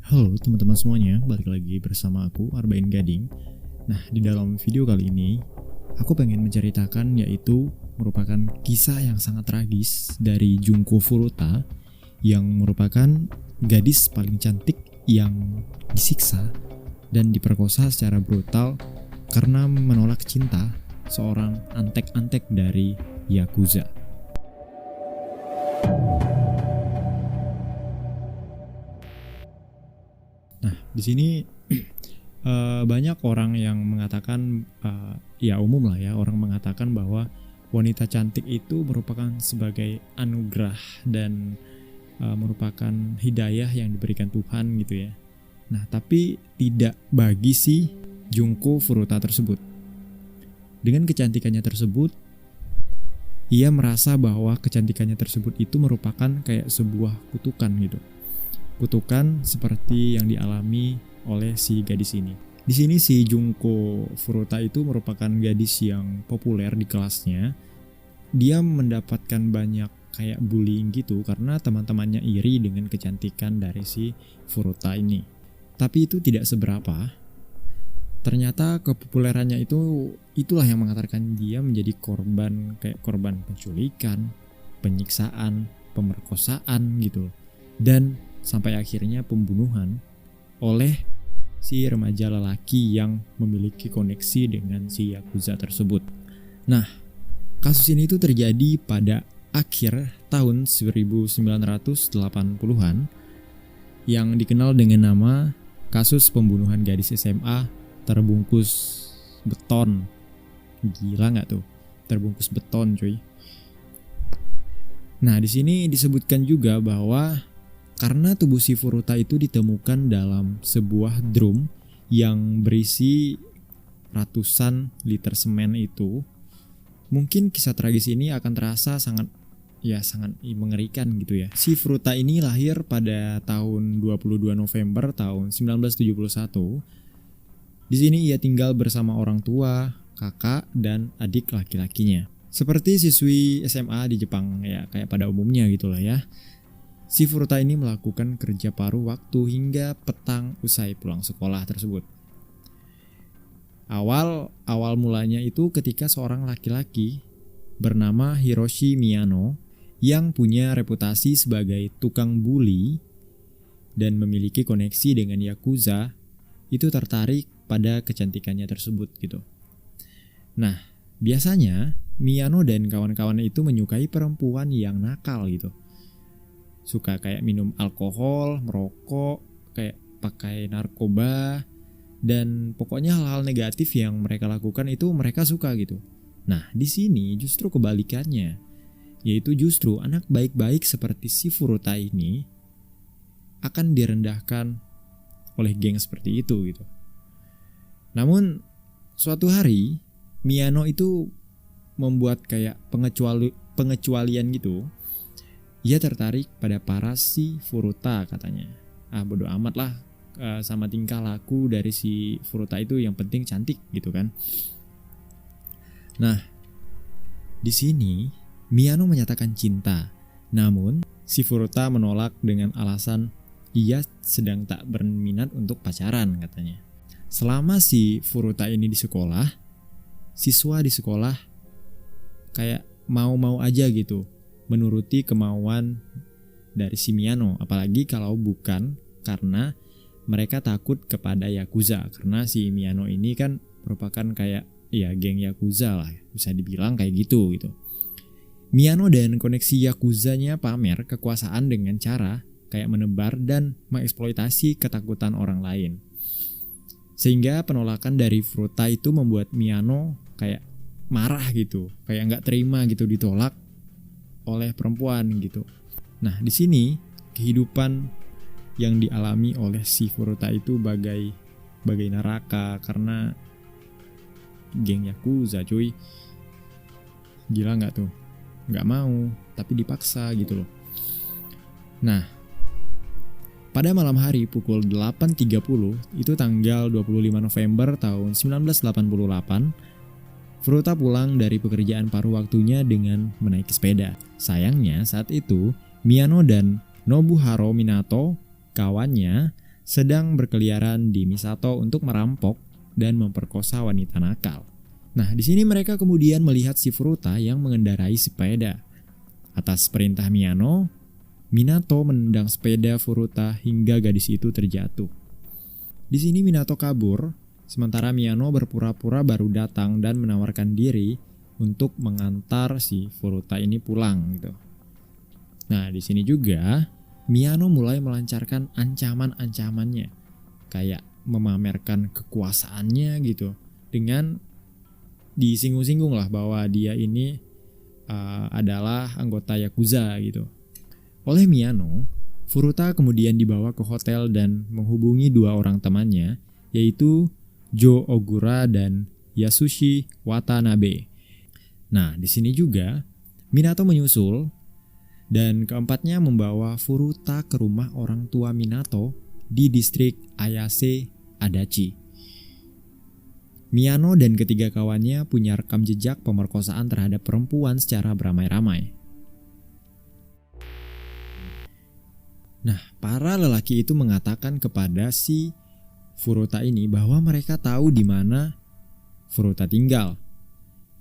Halo teman-teman semuanya, balik lagi bersama aku Arbain Gading. Nah, di dalam video kali ini aku pengen menceritakan yaitu merupakan kisah yang sangat tragis dari Junko Furuta yang merupakan gadis paling cantik yang disiksa dan diperkosa secara brutal karena menolak cinta seorang antek-antek dari Yakuza. Nah, di sini banyak orang yang mengatakan, ya umum lah ya, orang mengatakan bahwa wanita cantik itu merupakan sebagai anugerah dan merupakan hidayah yang diberikan Tuhan gitu ya. Nah, tapi tidak bagi si Junko Furuta tersebut. Dengan kecantikannya tersebut, ia merasa bahwa kecantikannya tersebut itu merupakan kayak sebuah kutukan gitu. Kutukan seperti yang dialami oleh si gadis ini. Di sini si Junko Furuta itu merupakan gadis yang populer di kelasnya. Dia mendapatkan banyak kayak bullying gitu karena teman-temannya iri dengan kecantikan dari si Furuta ini. Tapi itu tidak seberapa. Ternyata kepopulerannya itulah yang mengantarkan dia menjadi korban penculikan, penyiksaan, pemerkosaan gitu. Dan sampai akhirnya pembunuhan oleh si remaja lelaki yang memiliki koneksi dengan si Yakuza tersebut. Nah, kasus ini itu terjadi pada akhir tahun 1980-an yang dikenal dengan nama kasus pembunuhan gadis SMA terbungkus beton. Gila nggak tuh? Terbungkus beton, cuy. Nah, di sini disebutkan juga bahwa karena tubuh si Furuta itu ditemukan dalam sebuah drum yang berisi ratusan liter semen itu, mungkin kisah tragis ini akan terasa sangat mengerikan gitu ya. Si Furuta ini lahir pada tahun 22 November tahun 1971. Di sini ia tinggal bersama orang tua, kakak, dan adik laki-lakinya. Seperti siswi SMA di Jepang ya, kayak pada umumnya gitu lah ya. Si Furuta ini melakukan kerja paruh waktu hingga petang usai pulang sekolah tersebut. Awal mulanya itu ketika seorang laki-laki bernama Hiroshi Miyano yang punya reputasi sebagai tukang bully dan memiliki koneksi dengan Yakuza itu tertarik pada kecantikannya tersebut gitu. Nah, biasanya Miyano dan kawan-kawannya itu menyukai perempuan yang nakal gitu. Suka kayak minum alkohol, merokok, kayak pakai narkoba, dan pokoknya hal-hal negatif yang mereka lakukan itu mereka suka gitu. Nah, di sini justru kebalikannya, yaitu justru anak baik-baik seperti si Furuta ini akan direndahkan oleh geng seperti itu gitu. Namun suatu hari Miyano itu membuat kayak pengecualian gitu. Ia tertarik pada para si Furuta katanya. Bodo amat lah sama tingkah laku dari si Furuta itu, yang penting cantik gitu kan. Nah, di sini Miyano menyatakan cinta. Namun si Furuta menolak dengan alasan ia sedang tak berminat untuk pacaran katanya. Selama si Furuta ini di sekolah, siswa di sekolah kayak mau-mau aja gitu menuruti kemauan dari si Miyano, apalagi kalau bukan karena mereka takut kepada Yakuza, karena si Miyano ini kan merupakan kayak ya geng Yakuza lah, bisa dibilang kayak gitu. Miyano dan koneksi Yakuzanya pamer kekuasaan dengan cara kayak menebar dan mengeksploitasi ketakutan orang lain. Sehingga penolakan dari Furuta itu membuat Miyano kayak marah gitu, kayak nggak terima gitu ditolak oleh perempuan gitu. Nah, di sini kehidupan yang dialami oleh si Furuta itu bagai neraka karena geng Yakuza, cuy. Gila nggak tuh? Nggak mau, tapi dipaksa gitu loh. Nah, pada malam hari pukul 8.30 itu tanggal 25 November tahun 1988, Furuta pulang dari pekerjaan paruh waktunya dengan menaiki sepeda. Sayangnya saat itu Miyano dan Nobuhiro Minato, kawannya, sedang berkeliaran di Misato untuk merampok dan memperkosa wanita nakal. Nah, di sini mereka kemudian melihat si Furuta yang mengendarai sepeda. Atas perintah Miyano, Minato menendang sepeda Furuta hingga gadis itu terjatuh. Di sini Minato kabur, sementara Miyano berpura-pura baru datang dan menawarkan diri untuk mengantar si Furuta ini pulang gitu. Nah, di sini juga Miyano mulai melancarkan ancaman-ancamannya, kayak memamerkan kekuasaannya gitu, dengan disinggung-singgung lah bahwa dia ini adalah anggota Yakuza gitu. Oleh Miyano, Furuta kemudian dibawa ke hotel dan menghubungi dua orang temannya, yaitu Jo Ogura dan Yasushi Watanabe. Nah, di sini juga Minato menyusul dan keempatnya membawa Furuta ke rumah orang tua Minato di distrik Ayase, Adachi. Miyano dan ketiga kawannya punya rekam jejak pemerkosaan terhadap perempuan secara beramai-ramai. Nah, para lelaki itu mengatakan kepada si Furuta ini bahwa mereka tahu di mana Furuta tinggal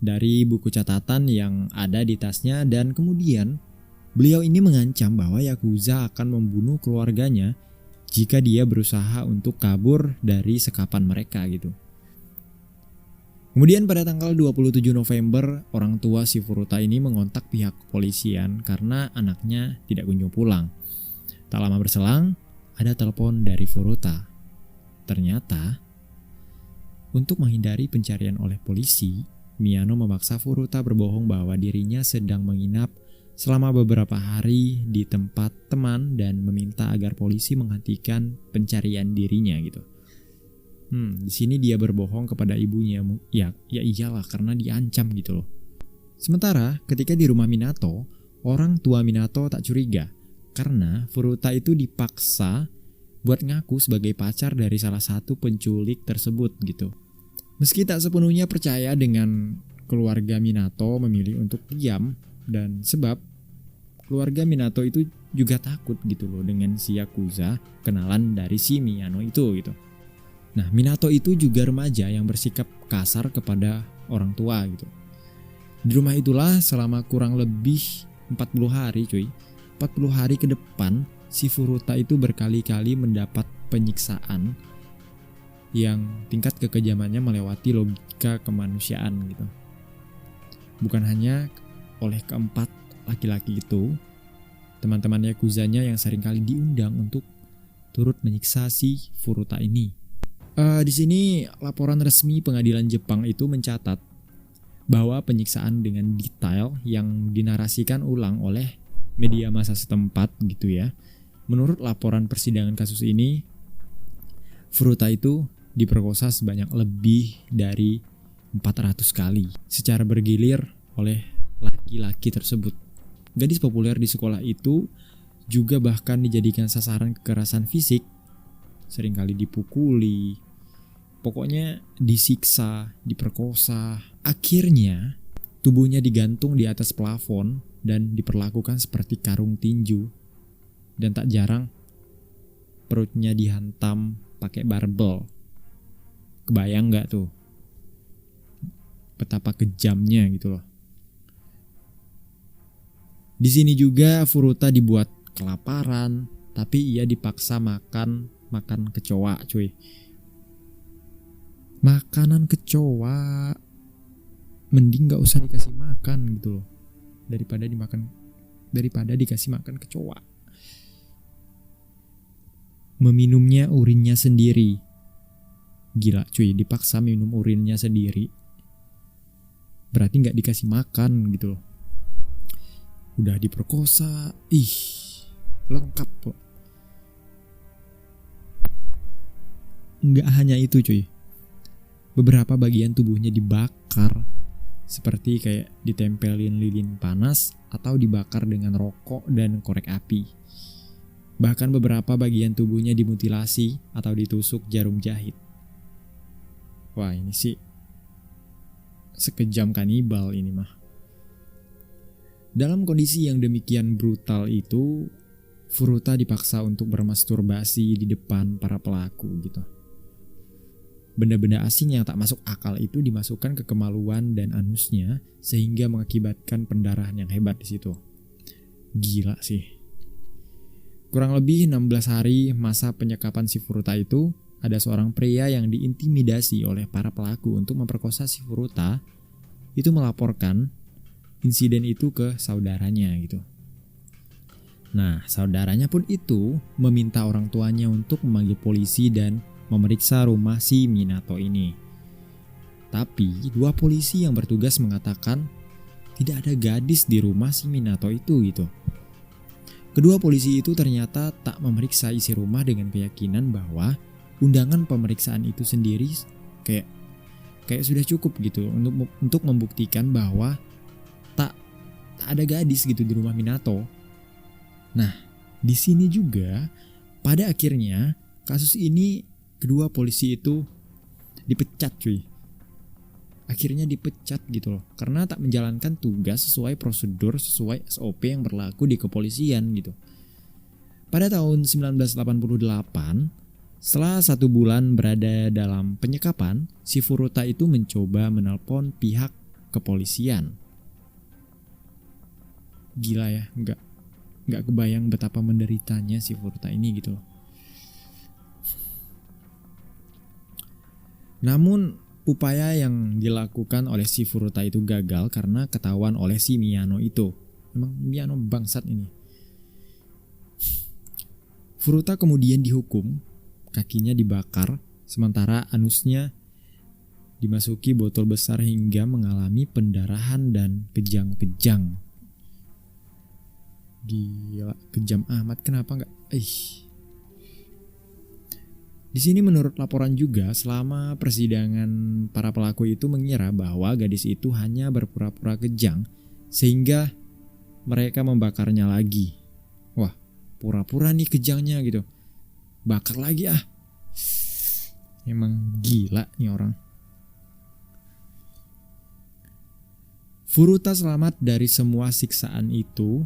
dari buku catatan yang ada di tasnya, dan kemudian beliau ini mengancam bahwa Yakuza akan membunuh keluarganya jika dia berusaha untuk kabur dari sekapan mereka gitu. Kemudian pada tanggal 27 November, orang tua si Furuta ini mengontak pihak kepolisian karena anaknya tidak kunjung pulang. Tak lama berselang, ada telepon dari Furuta. Ternyata, untuk menghindari pencarian oleh polisi, Miyano memaksa Furuta berbohong bahwa dirinya sedang menginap selama beberapa hari di tempat teman dan meminta agar polisi menghentikan pencarian dirinya gitu. Di sini dia berbohong kepada ibunya. Ya iyalah, karena diancam gitu loh. Sementara ketika di rumah Minato, orang tua Minato tak curiga karena Furuta itu dipaksa buat ngaku sebagai pacar dari salah satu penculik tersebut gitu. Meski tak sepenuhnya percaya dengan keluarga Minato memilih untuk diam, dan sebab keluarga Minato itu juga takut gitu loh dengan si Yakuza kenalan dari si Miyano itu gitu. Nah, Minato itu juga remaja yang bersikap kasar kepada orang tua gitu. Di rumah itulah selama kurang lebih 40 hari cuy. 40 hari ke depan, si Furuta itu berkali-kali mendapat penyiksaan yang tingkat kekejamannya melewati logika kemanusiaan gitu. Bukan hanya oleh keempat laki-laki itu, teman-teman Yakuzanya yang seringkali diundang untuk turut menyiksa si Furuta ini. Di sini laporan resmi pengadilan Jepang itu mencatat bahwa penyiksaan dengan detail yang dinarasikan ulang oleh media massa setempat gitu ya. Menurut laporan persidangan kasus ini, Furuta itu diperkosa sebanyak lebih dari 400 kali secara bergilir oleh laki-laki tersebut. Gadis populer di sekolah itu juga bahkan dijadikan sasaran kekerasan fisik, seringkali dipukuli, pokoknya disiksa, diperkosa. Akhirnya tubuhnya digantung di atas plafon dan diperlakukan seperti karung tinju, dan tak jarang perutnya dihantam pakai barbel. Kebayang gak tuh betapa kejamnya gitu loh. Di sini juga Furuta dibuat kelaparan, tapi ia dipaksa makan kecoa cuy. Makanan kecoa, mending gak usah dikasih makan gitu loh, daripada dikasih makan kecoa. Meminumnya urinnya sendiri. Gila cuy, dipaksa minum urinnya sendiri. Berarti gak dikasih makan gitu loh. Udah diperkosa, lengkap kok. Gak hanya itu cuy, beberapa bagian tubuhnya dibakar, seperti kayak ditempelin lilin panas atau dibakar dengan rokok dan korek api. Bahkan beberapa bagian tubuhnya dimutilasi atau ditusuk jarum jahit. Wah, ini sih sekejam kanibal ini mah. Dalam kondisi yang demikian brutal itu, Furuta dipaksa untuk bermasturbasi di depan para pelaku gitu. Benda-benda asing yang tak masuk akal itu dimasukkan ke kemaluan dan anusnya sehingga mengakibatkan pendarahan yang hebat di situ. Gila sih. Kurang lebih 16 hari masa penyekapan si Furuta itu, ada seorang pria yang diintimidasi oleh para pelaku untuk memperkosa si Furuta itu melaporkan insiden itu ke saudaranya gitu. Nah, saudaranya pun itu meminta orang tuanya untuk memanggil polisi dan memeriksa rumah si Minato ini. Tapi dua polisi yang bertugas mengatakan tidak ada gadis di rumah si Minato itu gitu. Kedua polisi itu ternyata tak memeriksa isi rumah dengan keyakinan bahwa undangan pemeriksaan itu sendiri kayak sudah cukup gitu untuk membuktikan bahwa tak ada gadis gitu di rumah Minato. Nah, di sini juga pada akhirnya kasus ini kedua polisi itu dipecat cuy. Akhirnya dipecat gitu loh, karena tak menjalankan tugas sesuai prosedur, sesuai SOP yang berlaku di kepolisian gitu. Pada tahun 1988, setelah 1 bulan berada dalam penyekapan, si Furuta itu mencoba menelpon pihak kepolisian. Gila ya, nggak kebayang betapa menderitanya si Furuta ini gitu loh. Namun upaya yang dilakukan oleh si Furuta itu gagal karena ketahuan oleh si Miyano itu. Memang Miyano bangsat ini. Furuta kemudian dihukum, kakinya dibakar, sementara anusnya dimasuki botol besar hingga mengalami pendarahan dan kejang-kejang. Gila, kejam amat, kenapa nggak? Di sini menurut laporan juga, selama persidangan para pelaku itu mengira bahwa gadis itu hanya berpura-pura kejang sehingga mereka membakarnya lagi. Wah, pura-pura nih kejangnya gitu. Bakar lagi ah. Emang gila nih orang. Furuta selamat dari semua siksaan itu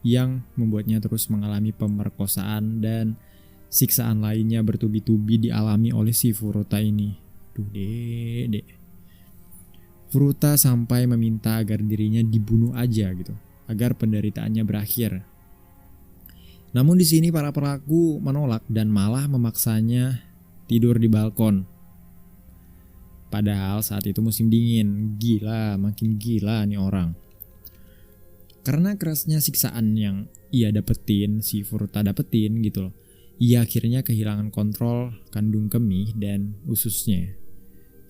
yang membuatnya terus mengalami pemerkosaan dan siksaan lainnya bertubi-tubi dialami oleh si Furuta ini. Duh dek. Furuta sampai meminta agar dirinya dibunuh aja gitu, agar penderitaannya berakhir. Namun di sini para pelaku menolak dan malah memaksanya tidur di balkon. Padahal saat itu musim dingin. Gila, makin gila nih orang. Karena kerasnya siksaan yang ia dapetin, si Furuta dapetin gitu loh, ia akhirnya kehilangan kontrol kandung kemih dan ususnya.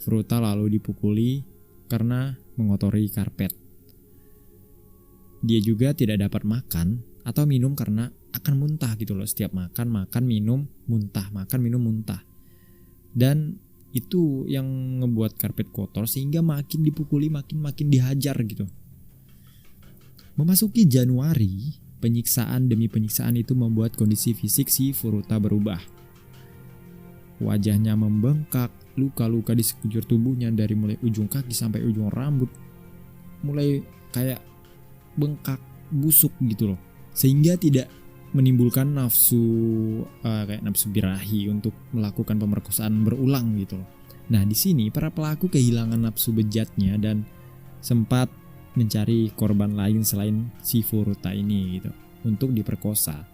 Furuta lalu dipukuli karena mengotori karpet. Dia juga tidak dapat makan atau minum karena akan muntah gitu loh. Setiap makan minum, muntah, makan minum muntah. Dan itu yang ngebuat karpet kotor sehingga makin dipukuli, makin dihajar gitu. Memasuki Januari, penyiksaan demi penyiksaan itu membuat kondisi fisik si Furuta berubah. Wajahnya membengkak, luka-luka di sekujur tubuhnya dari mulai ujung kaki sampai ujung rambut mulai kayak bengkak, busuk gitu loh. Sehingga tidak menimbulkan nafsu kayak nafsu birahi untuk melakukan pemerkosaan berulang gitu loh. Nah, di sini para pelaku kehilangan nafsu bejatnya dan sempat mencari korban lain selain si Furuta ini gitu untuk diperkosa.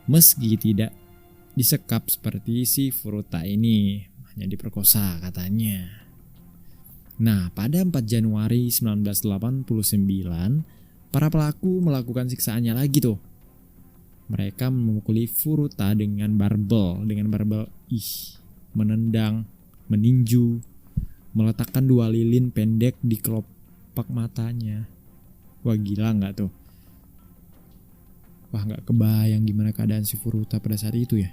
Meski tidak disekap seperti si Furuta ini, hanya diperkosa katanya. Nah, pada 4 Januari 1989, para pelaku melakukan siksaannya lagi tuh. Mereka memukuli Furuta dengan barbel, menendang, meninju, meletakkan 2 lilin pendek di kelopak matanya. Wah, gila nggak tuh? Wah, nggak kebayang gimana keadaan si Furuta pada saat itu ya.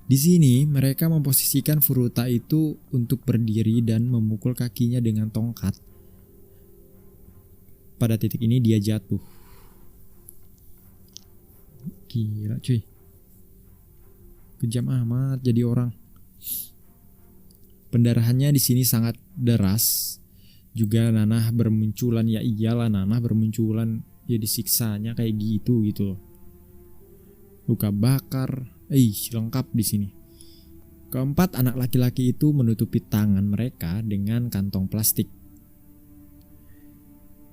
Di sini mereka memposisikan Furuta itu untuk berdiri dan memukul kakinya dengan tongkat. Pada titik ini dia jatuh. Gila cuy. Kejam amat jadi orang. Pendarahannya di sini sangat deras. Juga nanah bermunculan, ya iyalah nanah bermunculan ya disiksanya kayak gitu loh. Luka bakar, lengkap di sini. Keempat, anak laki-laki itu menutupi tangan mereka dengan kantong plastik.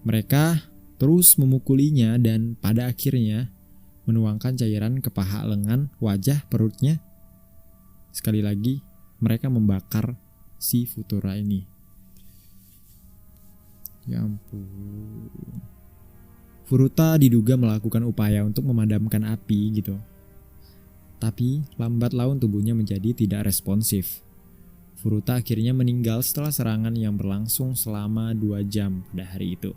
Mereka terus memukulinya dan pada akhirnya menuangkan cairan ke paha, lengan, wajah, perutnya. Sekali lagi, mereka membakar si Futura ini. Ya ampun. Furuta diduga melakukan upaya untuk memadamkan api gitu. Tapi lambat laun tubuhnya menjadi tidak responsif. Furuta akhirnya meninggal setelah serangan yang berlangsung selama 2 jam pada hari itu.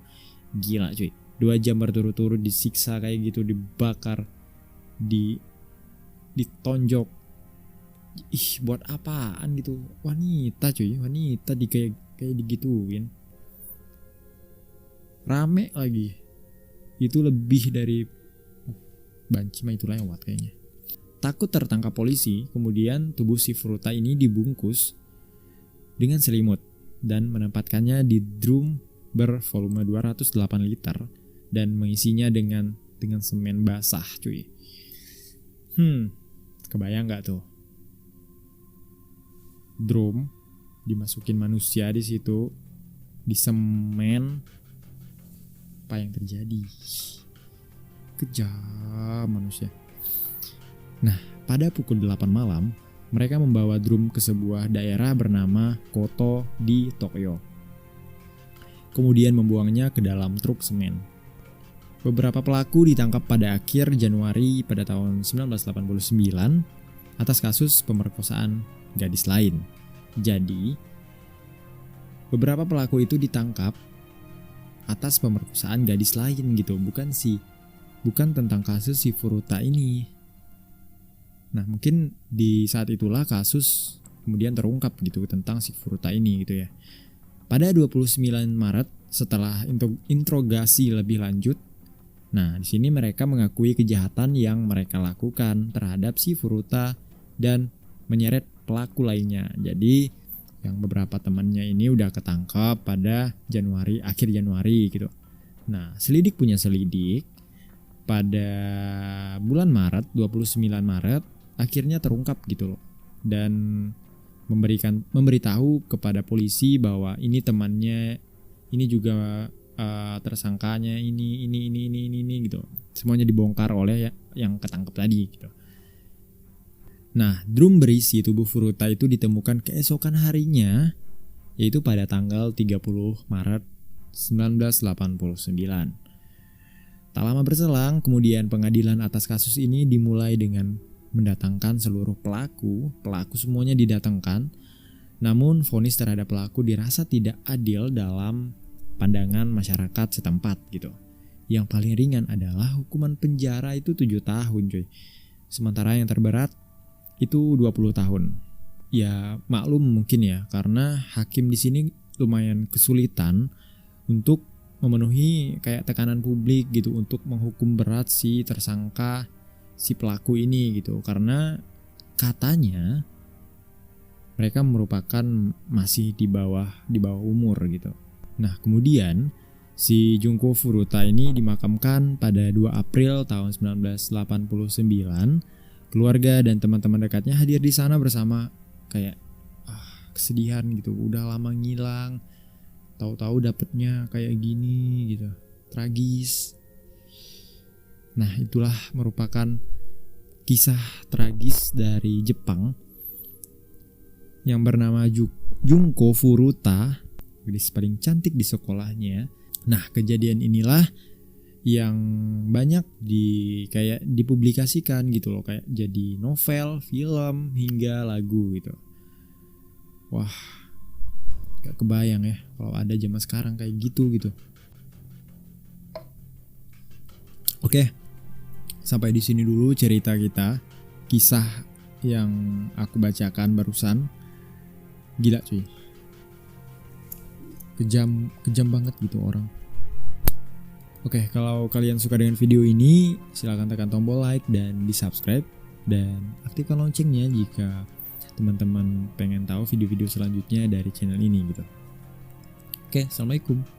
Gila cuy, 2 jam berturut-turut disiksa kayak gitu, dibakar, ditonjok. Buat apaan gitu? Wanita kayak digituin. Rame lagi. Itu lebih dari banci mah itu lewat kayaknya. Takut tertangkap polisi, kemudian tubuh si Furuta ini dibungkus dengan selimut dan menempatkannya di drum bervolume 208 liter dan mengisinya dengan semen basah, cuy. Kebayang nggak tuh? Drum dimasukin manusia di situ, di semen, apa yang terjadi? Kejam manusia. Nah, pada pukul 8 malam, mereka membawa drum ke sebuah daerah bernama Koto di Tokyo. Kemudian membuangnya ke dalam truk semen. Beberapa pelaku ditangkap pada akhir Januari pada tahun 1989 atas kasus pemerkosaan gadis lain. Jadi, beberapa pelaku itu ditangkap atas pemerkosaan gadis lain gitu, bukan tentang kasus si Furuta ini. Nah, mungkin di saat itulah kasus kemudian terungkap gitu tentang si Furuta ini gitu ya. Pada 29 Maret setelah interogasi lebih lanjut, nah di sini mereka mengakui kejahatan yang mereka lakukan terhadap si Furuta dan menyeret pelaku lainnya. Jadi yang beberapa temannya ini udah ketangkap pada akhir Januari gitu. Nah, selidik punya selidik pada bulan Maret, 29 Maret akhirnya terungkap gitu loh, dan memberitahu kepada polisi bahwa ini temannya, ini juga tersangkanya, ini gitu. Semuanya dibongkar oleh yang ketangkep tadi gitu. Nah, drum berisi tubuh Furuta itu ditemukan keesokan harinya, yaitu pada tanggal 30 Maret 1989. Tak lama berselang, kemudian pengadilan atas kasus ini dimulai dengan mendatangkan seluruh pelaku semuanya didatangkan. Namun vonis terhadap pelaku dirasa tidak adil dalam pandangan masyarakat setempat gitu. Yang paling ringan adalah hukuman penjara itu 7 tahun cuy. Sementara yang terberat itu 20 tahun. Ya maklum mungkin ya, karena hakim di sini lumayan kesulitan untuk memenuhi kayak tekanan publik gitu untuk menghukum berat si tersangka, si pelaku ini gitu, karena katanya mereka merupakan masih di bawah umur gitu. Nah, kemudian si Junko Furuta ini dimakamkan pada 2 April tahun 1989. Keluarga dan teman-teman dekatnya hadir di sana bersama kayak kesedihan gitu, udah lama ngilang, tahu-tahu dapetnya kayak gini gitu, tragis. Nah, itulah merupakan kisah tragis dari Jepang yang bernama Junko Furuta, gadis paling cantik di sekolahnya. Nah, kejadian inilah yang banyak dipublikasikan gitu loh, kayak jadi novel, film, hingga lagu gitu. Wah, gak kebayang ya kalau ada zaman sekarang kayak gitu. Oke. Sampai di sini dulu cerita kita, kisah yang aku bacakan barusan. Gila cuy, kejam banget gitu orang. Oke, kalau kalian suka dengan video ini, silakan tekan tombol like dan di subscribe, dan aktifkan loncengnya jika teman-teman pengen tahu video-video selanjutnya dari channel ini gitu. Oke, assalamualaikum.